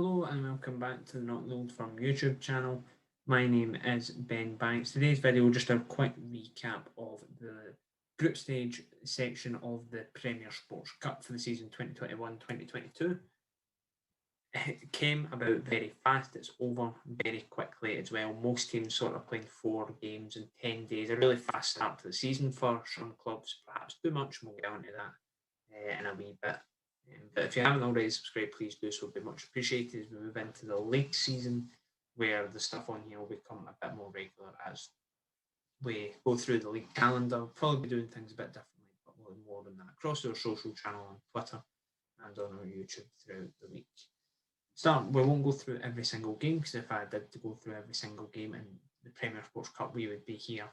Hello and welcome back to the Not the Old Firm YouTube channel. My name is Ben Banks. Today's video just a quick recap of the group stage section of the Premier Sports Cup for the season 2021-2022. It came about very fast, it's over very quickly as well. Most teams sort of playing 4 games in 10 days, a really fast start to the season for some clubs, perhaps too much, and we'll get onto that in a wee bit. But if you haven't already subscribed, please do so, it'd be much appreciated as we move into the league season, where the stuff on here will become a bit more regular as we go through the league calendar. We'll probably be doing things a bit differently, but we'll have more than that across our social channel on Twitter and on our YouTube throughout the week. We won't go through every single game, because if I did to go through every single game in the Premier Sports Cup, we would be here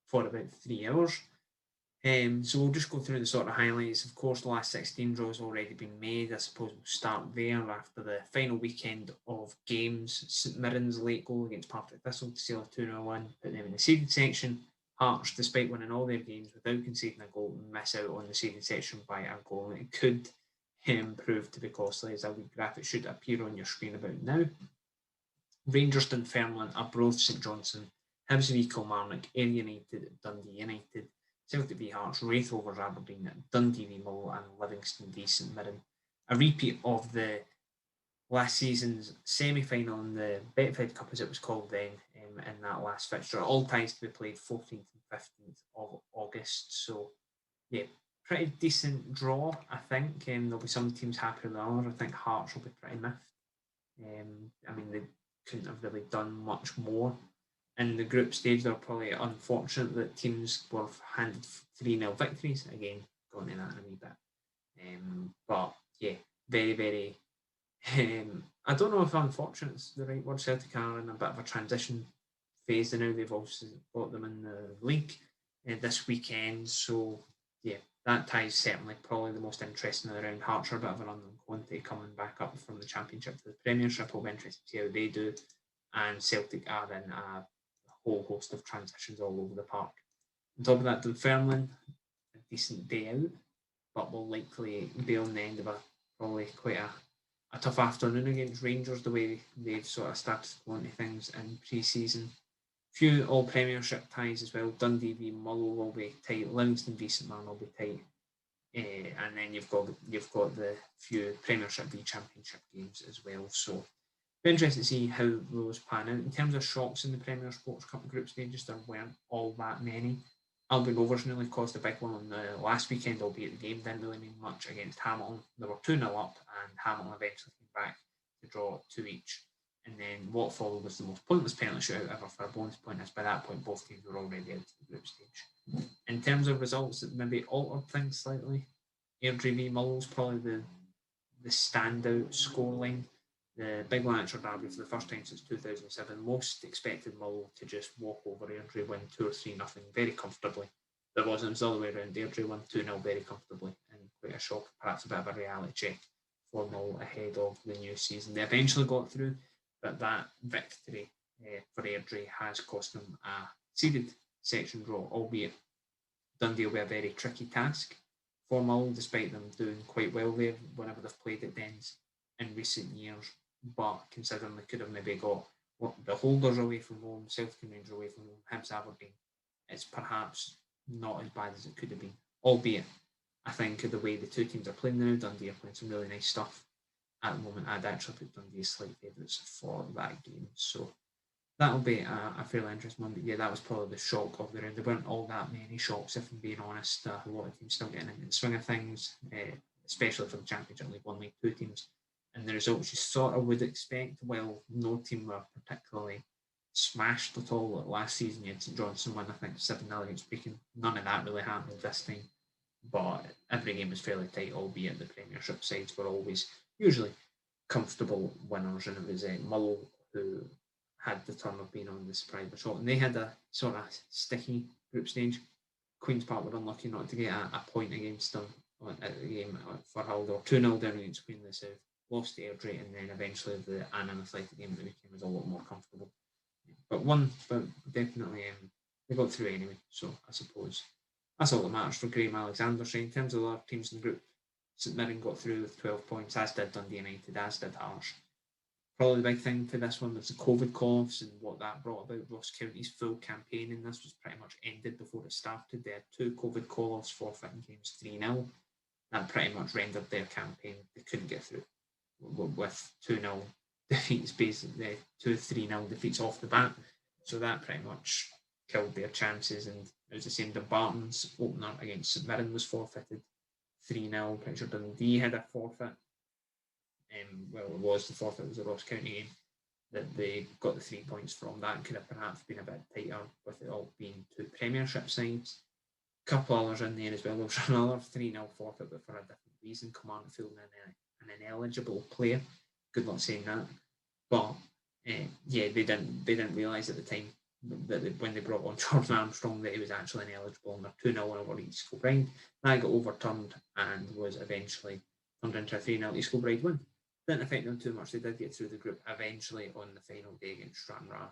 for about 3 hours. So we'll just go through the sort of highlights. Of course, the last 16 draws already been made. I suppose we'll start there after the final weekend of games. St Mirren's late goal against Partick Thistle to seal a 2-0 win, put them in the seeded section. Hearts, despite winning all their games without conceding a goal, miss out on the seeded section by a goal. It could prove to be costly, as a wee graphic should appear on your screen about now. Rangers Dunfermline, Arbroath St Johnstone, Hibs v Kilmarnock, Ayr United, Dundee United, Celtic v Hearts, Raith Rovers Aberdeen, Dundee v Mull, and Livingston v St Mirren. A repeat of the last season's semi-final in the Betfred Cup, as it was called then, in that last fixture. All ties to be played 14th and 15th of August. So, yeah, pretty decent draw, I think. There'll be some teams happier than others. I think Hearts will be pretty miffed. They couldn't have really done much more. In the group stage, they're probably unfortunate that teams were handed 3-0 victories. Again, going into that in a wee bit. But yeah, very, very. I don't know if unfortunate is the right word. Celtic are in a bit of a transition phase now. They've also got them in the league this weekend. So yeah, that tie is certainly probably the most interesting of the round. Hearts are a bit of an unknown quantity coming back up from the Championship to the Premiership. It'll be interesting to see how they do. And Celtic are in a whole host of transitions all over the park. On top of that, Dunfermline, a decent day out, but will likely be on the end of probably quite a tough afternoon against Rangers, the way they've sort of started going to things in pre-season. Few all Premiership ties as well. Dundee v Mull will be tight. Livingston v St Mirren will be tight. And then you've got the few Premiership v Championship games as well. So be interesting to see how those pan out. In terms of shocks in the Premier Sports Cup group stages, there weren't all that many. Albion Rovers nearly caused a big one on the last weekend, albeit the game didn't really mean much against Hamilton. They were 2-0 up, and Hamilton eventually came back to draw 2 each. And then what followed was the most pointless penalty shootout ever for a bonus point, as by that point both teams were already out to the group stage. In terms of results that maybe altered things slightly, Airdrie v Mull was probably the standout scoreline. The Big Lanarkshire derby for the first time since 2007. Most expected Mull to just walk over Airdrie, win 2 or 3-0 very comfortably. It was the other way around. Airdrie won 2-0 very comfortably, and quite a shock, perhaps a bit of a reality check for Mull ahead of the new season. They eventually got through, but that victory for Airdrie has cost them a seeded section draw, albeit Dundee will be a very tricky task for Mull, despite them doing quite well there whenever they've played at Dens in recent years. But considering they could have maybe got the holders away from home, Celtic and Rangers away from home, Hibs Aberdeen, it's perhaps not as bad as it could have been. Albeit, I think the way the two teams are playing now, Dundee are playing some really nice stuff at the moment. I'd actually put Dundee as slight favourites for that game. So that'll be a fairly interesting one. But yeah, that was probably the shock of the round. There weren't all that many shocks, if I'm being honest. A lot of teams still getting into the swing of things, especially for the Championship League 1, League 2 teams. And the results you sort of would expect, while no team were particularly smashed at all. Like last season, you had St Johnstone win, I think, 7-0 against Beacon. None of that really happened this time. But every game was fairly tight, albeit the Premiership sides were always usually comfortable winners. And it was Mull who had the turn of being on the surprise result. And they had a sort of sticky group stage. Queen's Park were unlucky not to get a point against them at the game for Hull. They were 2-0 down against Queen of the South. Lost to Airdrie, and then eventually the Annan Athletic game at the weekend was a lot more comfortable. But definitely they got through anyway, so I suppose that's all that matters for Graham Alexander. So in terms of the other teams in the group, St Mirren got through with 12 points, as did Dundee United, as did Hearts. Probably the big thing for this one was the COVID call-offs and what that brought about. Ross County's full campaign in this was pretty much ended before it started. They had 2 COVID call-offs, forfeiting games 3-0. That pretty much rendered their campaign. They couldn't get through with 2-0 defeats, basically 2-3-0 defeats off the bat. So that pretty much killed their chances. And it was the same. Dumbarton's opener against St Mirren was forfeited 3-0. Pretty sure Dundee had a forfeit. Well, it was the forfeit, was a Ross County game that they got the 3 points from. That could have perhaps been a bit tighter with it all being 2 Premiership sides. A couple others in there as well. There was another 3-0 forfeit, but for a different reason. Command Field an ineligible player. Good luck saying that. But yeah, they didn't realise at the time that when they brought on Jordan Armstrong that he was actually ineligible, and they're 2-0 over East Kilbride. That got overturned and was eventually turned into a 3-0 East Kilbride win. Didn't affect them too much. They did get through the group eventually on the final day against Stranraer.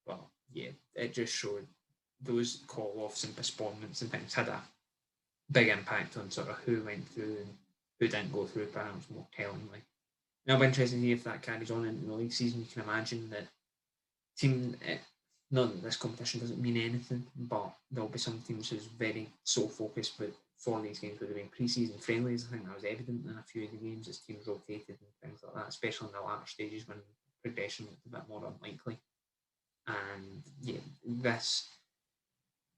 But yeah, it just showed those call-offs and postponements and things had a big impact on sort of who went through and who didn't go through, perhaps more tellingly. Now, it'll be interesting to see if that carries on into the league season. You can imagine that not that this competition doesn't mean anything, but there'll be some teams who's very sole focused with for these games would have been pre-season friendlies. I think that was evident in a few of the games as teams rotated and things like that, especially in the latter stages when progression looked a bit more unlikely. And yeah, this,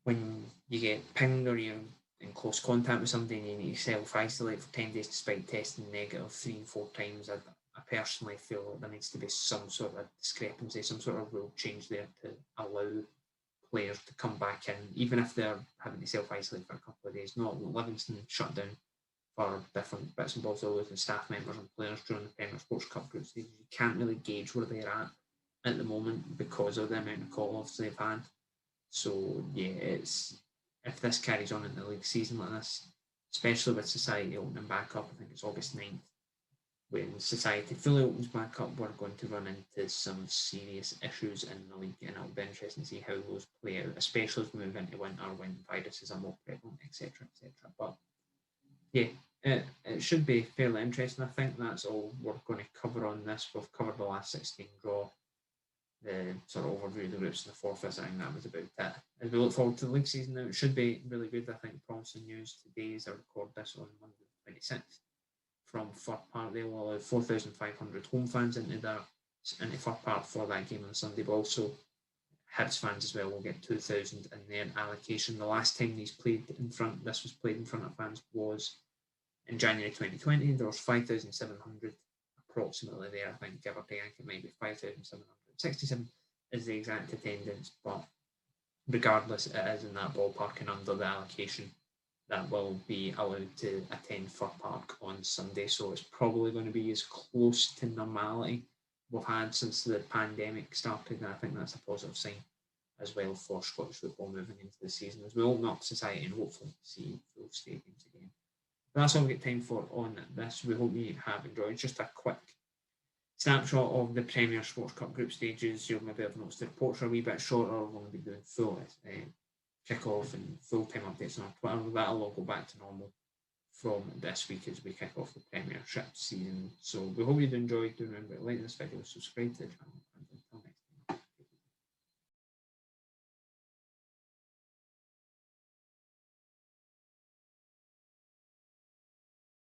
when you get pinged or you're in close contact with somebody and you need to self-isolate for 10 days despite testing negative 3 and 4 times, I personally feel that there needs to be some sort of discrepancy, some sort of rule change there to allow players to come back in, even if they're having to self-isolate for a couple of days. Not Livingston shut down for different bits and bobs, all the staff members and players during the Premier Sports Cup group stages. You can't really gauge where they're at the moment because of the amount of call-offs they've had. So yeah, it's if this carries on in the league season like this, especially with Society opening back up, I think it's August 9th, when Society fully opens back up, we're going to run into some serious issues in the league, and it'll be interesting to see how those play out, especially as we move into winter when viruses are more prevalent, etc., etc. But yeah, it should be fairly interesting. I think that's all we're going to cover on this. We've covered the last 16 draw, the sort of overview of the groups and the forfeits. I think that was about it. As we look forward to the league season now, it should be really good. I think promising news today as I record this on Monday the 26th. From Fir Park, they will allow 4,500 home fans into Fir Park for that game on Sunday, but also Hibs fans as well will get 2,000 in their allocation. The last time this was played in front of fans was in January 2020. There was 5,700 approximately there, I think, give or take. I think it might be 5,767 is the exact attendance, but regardless, it is in that ballpark and under the allocation that will be allowed to attend Fir Park on Sunday. So it's probably going to be as close to normality we've had since the pandemic started, and I think that's a positive sign as well for Scottish football moving into the season, as we open up society and hopefully see full stadiums again. But that's all we get time for on this. We hope you have enjoyed. Just a quick snapshot of the Premier Sports Cup group stages. You'll maybe have noticed the reports are a wee bit shorter. We're going to be doing full kick-off and full-time updates on our Twitter. That'll all go back to normal from this week as we kick off the Premiership season. So we hope you enjoyed. Do remember to like this video, subscribe to the channel,